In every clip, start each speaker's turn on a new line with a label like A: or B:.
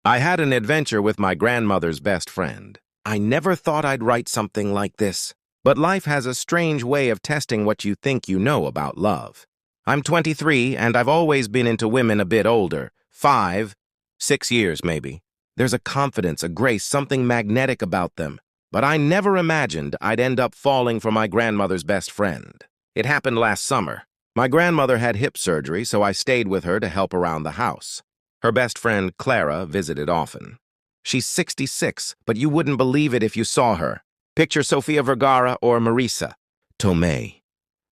A: I had an adventure with my grandmother's best friend. I never thought I'd write something like this, but life has a strange way of testing what you think you know about love. I'm 23, and I've always been into women a bit older, 5, 6 years maybe. There's a confidence, a grace, something magnetic about them. But I never imagined I'd end up falling for my grandmother's best friend. It happened last summer. My grandmother had hip surgery, so I stayed with her to help around the house. Her best friend, Clara, visited often. She's 66, but you wouldn't believe it if you saw her. Picture Sofia Vergara or Marisa Tomei.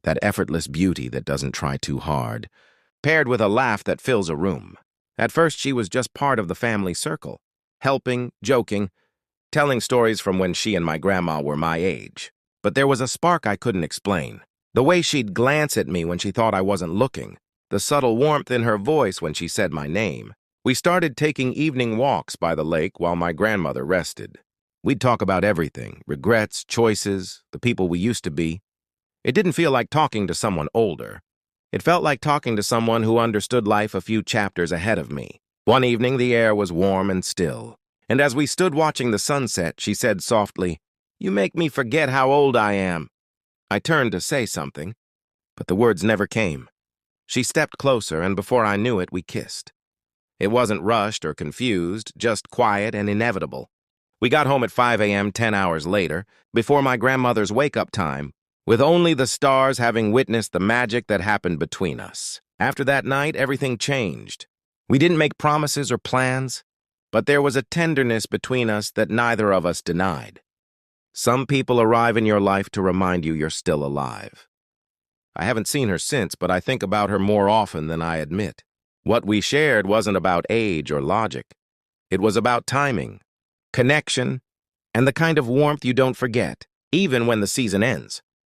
A: That effortless beauty that doesn't try too hard, paired with a laugh that fills a room. At first, she was just part of the family circle, helping, joking, telling stories from when she and my grandma were my age. But there was a spark I couldn't explain. The way she'd glance at me when she thought I wasn't looking, the subtle warmth in her voice when she said my name. We started taking evening walks by the lake while my grandmother rested. We'd talk about everything, regrets, choices, the people we used to be. It didn't feel like talking to someone older. It felt like talking to someone who understood life a few chapters ahead of me. One evening, the air was warm and still, and as we stood watching the sunset, she said softly, "You make me forget how old I am." I turned to say something, but the words never came. She stepped closer, and before I knew it, we kissed. It wasn't rushed or confused, just quiet and inevitable. We got home at 5 a.m. 10 hours later, before my grandmother's wake-up time, with only the stars having witnessed the magic that happened between us. After that night, everything changed. We didn't make promises or plans, but there was a tenderness between us that neither of us denied. Some people arrive in your life to remind you you're still alive. I haven't seen her since, but I think about her more often than I admit. What we shared wasn't about age or logic. It was about timing, connection, and the kind of warmth you don't forget, even when the season ends.